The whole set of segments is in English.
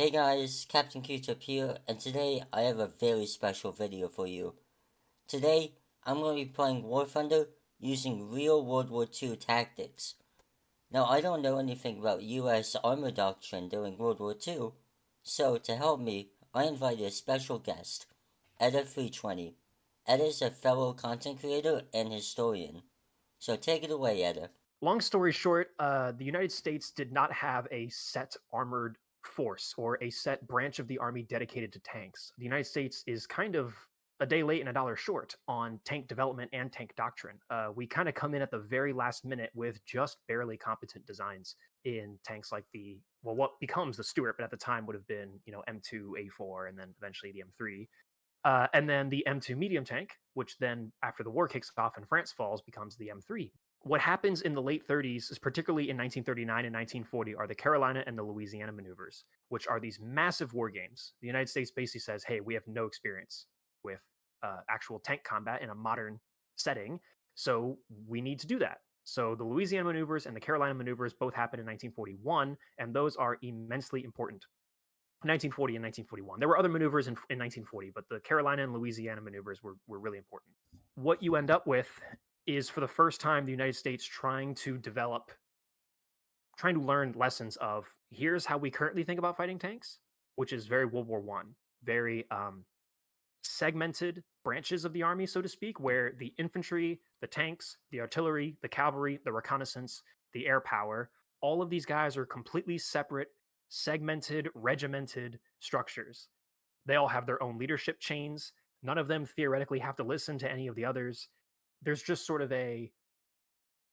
Hey guys, Captain Q-Tip here, and today I have a very special video for you. Today, I'm going to be playing War Thunder using real World War II tactics. Now, I don't know anything about US armor doctrine during World War II, so to help me, I invited a special guest, Eta320. Eta is a fellow content creator and historian. So take it away, Eta. Long story short, the United States did not have a set armored force or a set branch of the army dedicated to tanks. The United States is kind of a day late and a dollar short on tank development and tank doctrine. We kind of come in at the very last minute with just barely competent designs in tanks like what becomes the Stuart, but at the time would have been, M2 A4 and then eventually the M3. And then the M2 medium tank, which then after the war kicks off and France falls, becomes the M3. What happens in the late 30s, is particularly in 1939 and 1940, are the Carolina and the Louisiana maneuvers, which are these massive war games. The United States basically says, hey, we have no experience with actual tank combat in a modern setting, so we need to do that. So the Louisiana maneuvers and the Carolina maneuvers both happened in 1941, and those are immensely important. 1940 and 1941. There were other maneuvers in 1940, but the Carolina and Louisiana maneuvers were really important. What you end up with is, for the first time, the United States trying to learn lessons of, here's how we currently think about fighting tanks, which is very World War I, very segmented branches of the army, so to speak, where the infantry, the tanks, the artillery, the cavalry, the reconnaissance, the air power, all of these guys are completely separate, segmented, regimented structures. They all have their own leadership chains. None of them theoretically have to listen to any of the others. There's just sort of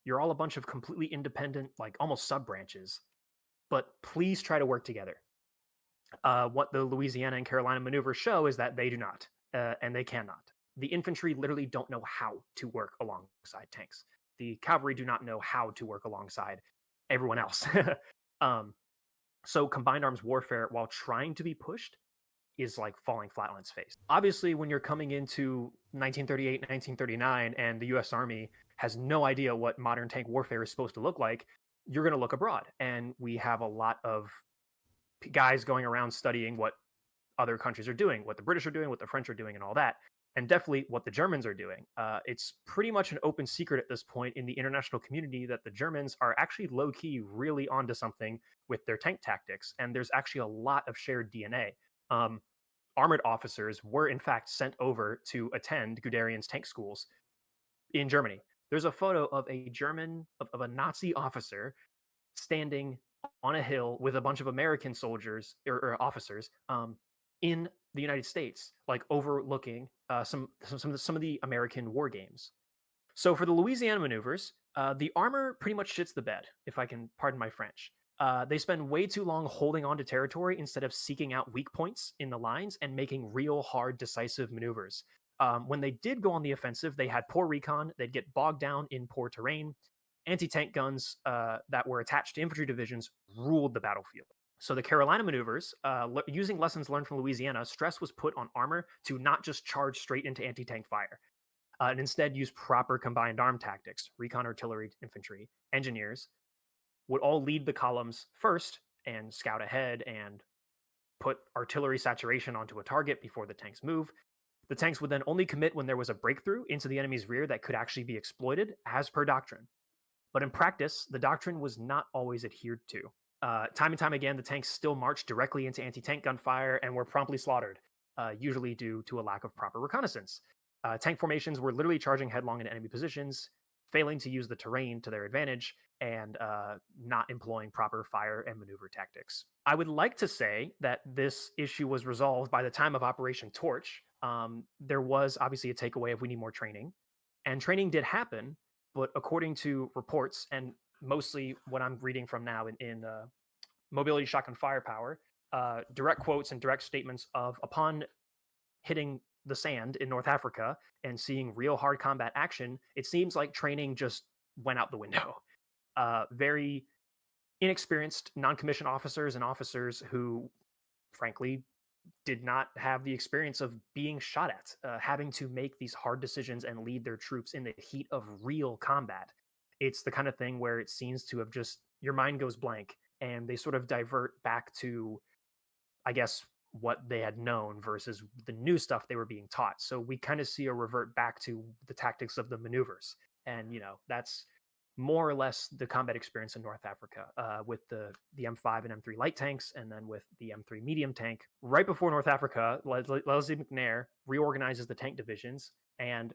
you're all a bunch of completely independent, like almost sub-branches, but please try to work together. What the Louisiana and Carolina maneuvers show is that they do not, and they cannot. The infantry literally don't know how to work alongside tanks. The cavalry do not know how to work alongside everyone else. So combined arms warfare, while trying to be pushed, is like falling flat on its face. Obviously, when you're coming into 1938, 1939, and the US Army has no idea what modern tank warfare is supposed to look like, you're going to look abroad. And we have a lot of guys going around studying what other countries are doing, what the British are doing, what the French are doing, and all that. And definitely what the Germans are doing. It's pretty much an open secret at this point in the international community that the Germans are actually low-key really onto something with their tank tactics. And there's actually a lot of shared DNA. Armored officers were in fact sent over to attend Guderian's tank schools in Germany. There's a photo of a Nazi officer standing on a hill with a bunch of American soldiers or officers in the United States, like overlooking some of the American war games. So for the Louisiana maneuvers, the armor pretty much shits the bed, if I can pardon my French. They spend way too long holding on to territory instead of seeking out weak points in the lines and making real hard, decisive maneuvers. When they did go on the offensive, they had poor recon. They'd get bogged down in poor terrain. Anti-tank guns that were attached to infantry divisions ruled the battlefield. So the Carolina maneuvers, using lessons learned from Louisiana, stress was put on armor to not just charge straight into anti-tank fire, and instead use proper combined arm tactics. Recon, artillery, infantry, engineers would all lead the columns first and scout ahead and put artillery saturation onto a target before the tanks move. The tanks would then only commit when there was a breakthrough into the enemy's rear that could actually be exploited, as per Doctrine. But in practice, the Doctrine was not always adhered to. Time and time again, the tanks still marched directly into anti-tank gunfire and were promptly slaughtered, usually due to a lack of proper reconnaissance. Tank formations were literally charging headlong into enemy positions, failing to use the terrain to their advantage, and not employing proper fire and maneuver tactics. I would like to say that this issue was resolved by the time of Operation Torch. There was obviously a takeaway of we need more training, and training did happen, but according to reports, and mostly what I'm reading from now in Mobility Shotgun Firepower, direct quotes and direct statements of, upon hitting the sand in North Africa and seeing real hard combat action, it seems like training just went out the window. Very inexperienced non-commissioned officers and officers who, frankly, did not have the experience of being shot at, having to make these hard decisions and lead their troops in the heat of real combat. It's the kind of thing where it seems to have just, your mind goes blank and they sort of divert back to, I guess, what they had known versus the new stuff they were being taught. So we kind of see a revert back to the tactics of the maneuvers. And, that's more or less the combat experience in North Africa with the M5 and M3 light tanks, and then with the M3 medium tank. Right before North Africa, Leslie McNair reorganizes the tank divisions and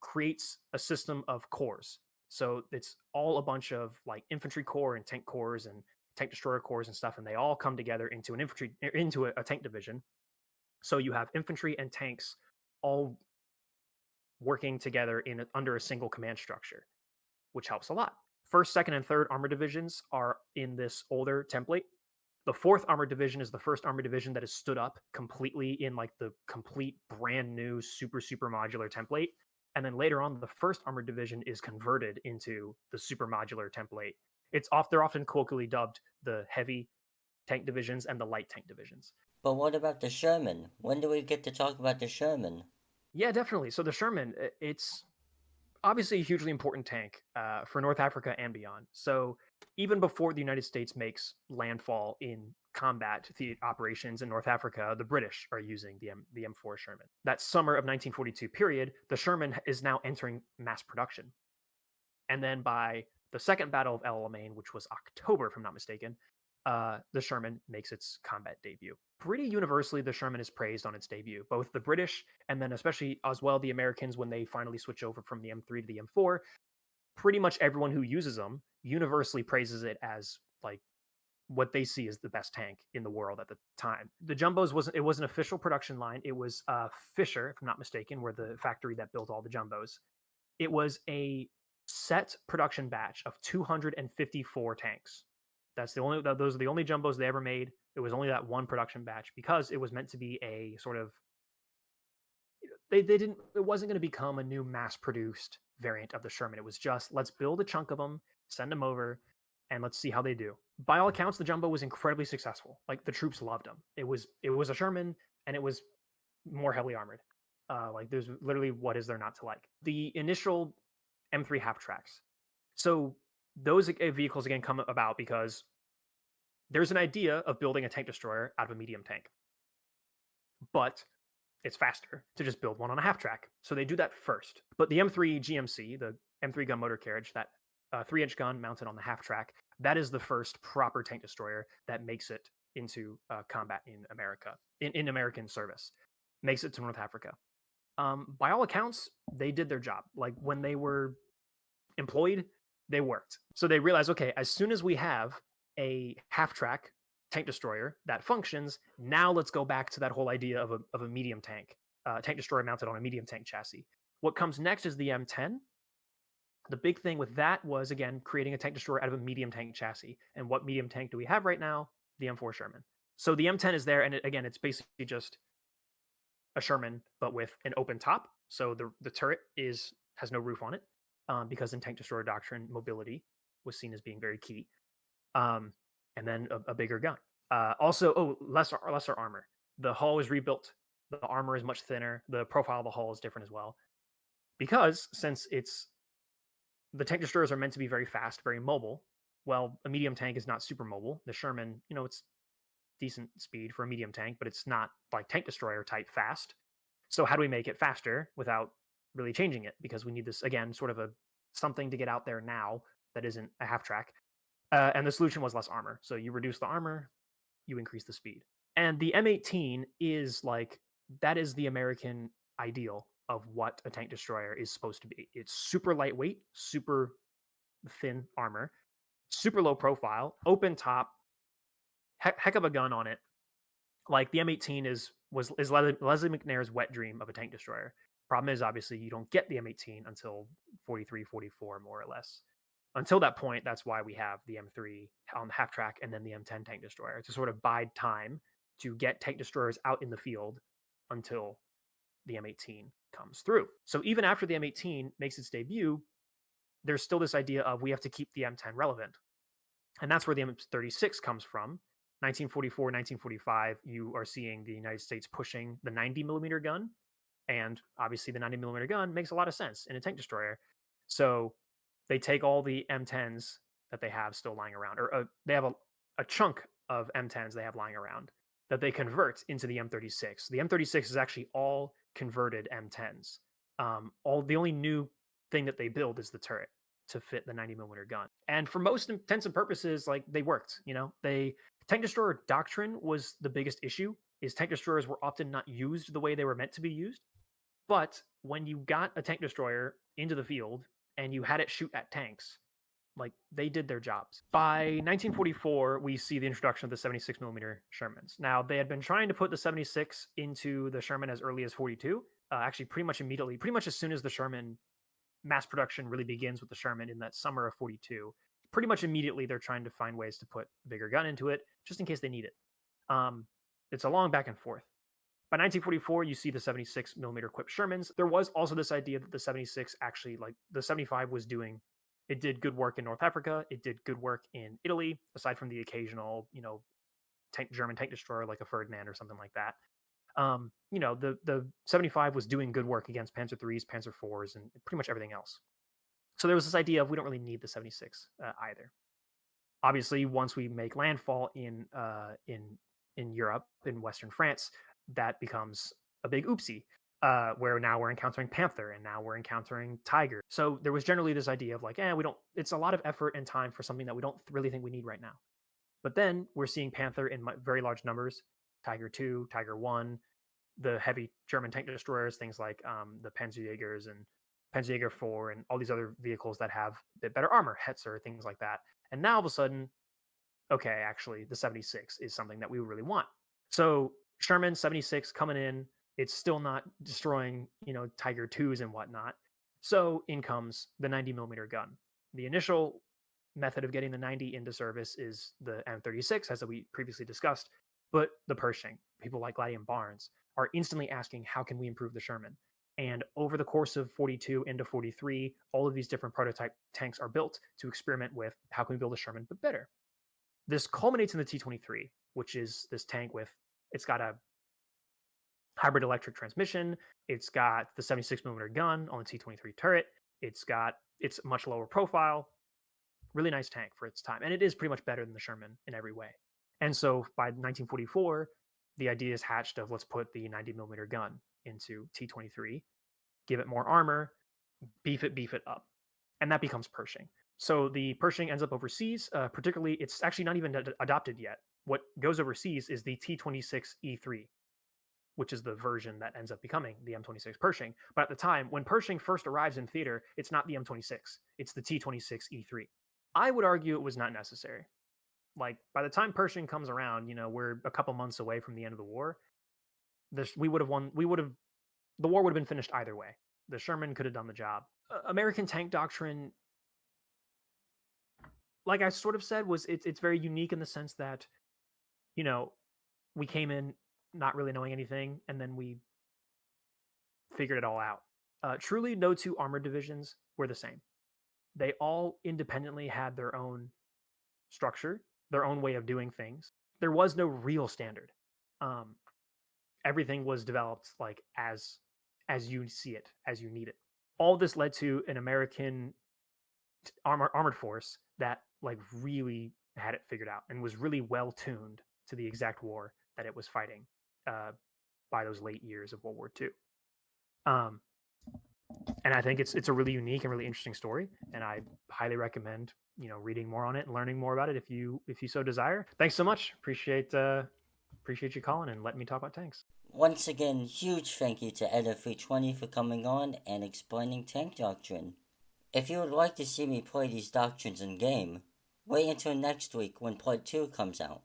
creates a system of corps. So it's all a bunch of like infantry corps and tank corps and tank destroyer corps and stuff, and they all come together into a tank division. So you have infantry and tanks all working together under a single command structure, which helps a lot. First, second, and third armor divisions are in this older template. The fourth armor division is the first armor division that is stood up completely in like the complete brand new super modular template. And then later on, the first armored division is converted into the super modular template. They're often colloquially dubbed the heavy tank divisions and the light tank divisions. But what about the Sherman? When do we get to talk about the Sherman? Yeah, definitely. So the Sherman, it's obviously a hugely important tank for North Africa and beyond. So even before the United States makes landfall in combat operations in North Africa, the British are using the M4 Sherman. That summer of 1942 period, the Sherman is now entering mass production. And then by the Second Battle of El Alamein, which was October, if I'm not mistaken, the Sherman makes its combat debut. Pretty universally, the Sherman is praised on its debut. Both the British and then especially as well the Americans, when they finally switch over from the M3 to the M4, pretty much everyone who uses them universally praises it as like what they see as the best tank in the world at the time. The Jumbos was an official production line. It was Fisher, if I'm not mistaken, were the factory that built all the Jumbos. It was a set production batch of 254 tanks. Those are the only Jumbos they ever made. It was only that one production batch because it was meant to be a sort of it wasn't going to become a new mass produced variant of the Sherman. It was just, let's build a chunk of them, send them over, and let's see how they do. By all accounts, the Jumbo was incredibly successful. Like the troops loved them. It was a Sherman, and it was more heavily armored. Like there's literally, what is there not to like? The initial M3 half tracks. So those vehicles again come about because there's an idea of building a tank destroyer out of a medium tank, but it's faster to just build one on a half track. So they do that first. But the M3 GMC, the M3 gun motor carriage, that 3-inch gun mounted on the half track, that is the first proper tank destroyer that makes it into combat in America, in American service, makes it to North Africa. By all accounts, they did their job. Like when they were employed, they worked. So they realized, okay, as soon as we have a half track tank destroyer that functions, now let's go back to that whole idea of a medium tank, tank destroyer mounted on a medium tank chassis. What comes next is the M10. The big thing with that was, again, creating a tank destroyer out of a medium tank chassis. And what medium tank do we have right now? The M4 Sherman. So the M10 is there, and again, it's basically just a Sherman, but with an open top. So the turret has no roof on it, because in tank destroyer doctrine, mobility was seen as being very key. And then a bigger gun. Also, lesser armor. The hull is rebuilt. The armor is much thinner. The profile of the hull is different as well. Because since the tank destroyers are meant to be very fast, very mobile, well, a medium tank is not super mobile. The Sherman, it's decent speed for a medium tank, but it's not like tank destroyer type fast. So how do we make it faster without really changing it? Because we need this, again, sort of something to get out there now that isn't a half track. And the solution was less armor. So you reduce the armor, you increase the speed. And the M18 is that is the American ideal of what a tank destroyer is supposed to be. It's super lightweight, super thin armor, super low profile, open top, heck of a gun on it. Like the M18 is Leslie McNair's wet dream of a tank destroyer. Problem is, obviously, you don't get the M18 until 43, 44, more or less. Until that point, that's why we have the M3 on the half track and then the M10 tank destroyer to sort of bide time to get tank destroyers out in the field until the M18 comes through. So even after the M18 makes its debut, there's still this idea of we have to keep the M10 relevant. And that's where the M36 comes from. 1944, 1945, you are seeing the United States pushing the 90 millimeter gun. And obviously the 90 millimeter gun makes a lot of sense in a tank destroyer. So they take all the M10s that they have still lying around, or they have a chunk of M10s they have lying around that they convert into the M36. The M36 is actually all converted M10s. The only new thing that they build is the turret to fit the 90mm gun. And for most intents and purposes, like, they worked. Tank destroyer doctrine was the biggest issue. Is tank destroyers were often not used the way they were meant to be used. But when you got a tank destroyer into the field and you had it shoot at tanks, like, they did their jobs. By 1944, we see the introduction of the 76mm Shermans. Now, they had been trying to put the 76 into the Sherman as early as 42. Actually, pretty much immediately, pretty much as soon as the Sherman mass production really begins with the Sherman in that summer of 42. Pretty much immediately, they're trying to find ways to put a bigger gun into it, just in case they need it. It's a long back and forth. By 1944, you see the 76mm equipped Shermans. There was also this idea that the 76 actually, like the 75 was doing, it did good work in North Africa. It did good work in Italy, aside from the occasional, German tank destroyer like a Ferdinand or something like that. The 75 was doing good work against Panzer IIIs, Panzer IVs, and pretty much everything else. So there was this idea of we don't really need the 76 either. Obviously, once we make landfall in Europe, in Western France, that becomes a big oopsie, where now we're encountering Panther and now we're encountering Tiger. So there was generally this idea of like, it's a lot of effort and time for something that we don't really think we need right now. But then we're seeing Panther in very large numbers, Tiger 2, Tiger 1, the heavy German tank destroyers, things like the Panzerjägers and Panzerjäger 4 and all these other vehicles that have a bit better armor, Hetzer, things like that. And now all of a sudden, okay, actually the 76 is something that we really want. So Sherman 76 coming in, it's still not destroying, Tiger 2s and whatnot. So in comes the 90mm gun. The initial method of getting the 90 into service is the M36, as we previously discussed. But the Pershing, people like Gladium Barnes, are instantly asking, how can we improve the Sherman? And over the course of 42 into 43, all of these different prototype tanks are built to experiment with how can we build a Sherman but better. This culminates in the T-23, which is this tank it's got a hybrid electric transmission. It's got the 76mm gun on the T-23 turret. It's much lower profile. Really nice tank for its time. And it is pretty much better than the Sherman in every way. And so by 1944, the idea is hatched of let's put the 90mm gun into T-23, give it more armor, beef it up. And that becomes Pershing. So the Pershing ends up overseas. Particularly, it's actually not even adopted yet. What goes overseas is the T-26E3, which is the version that ends up becoming the M26 Pershing. But at the time, when Pershing first arrives in theater, it's not the M26. It's the T-26E3. I would argue it was not necessary. Like, by the time Pershing comes around, we're a couple months away from the end of the war. The war would have been finished either way. The Sherman could have done the job. American tank doctrine, like I sort of said, it's very unique in the sense that, we came in not really knowing anything, and then we figured it all out. Truly, no two armored divisions were the same. They all independently had their own structure, their own way of doing things. There was no real standard. Everything was developed like as you see it, as you need it. All this led to an American armored force that like really had it figured out and was really well tuned to the exact war that it was fighting by those late years of World War II. And I think it's a really unique and really interesting story, and I highly recommend reading more on it and learning more about it if you so desire. Thanks so much. Appreciate you calling and letting me talk about tanks. Once again, huge thank you to Eta320 for coming on and explaining tank doctrine. If you would like to see me play these doctrines in game, wait until next week when Part 2 comes out.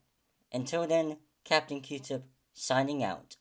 Until then, Captain Q-Tip signing out.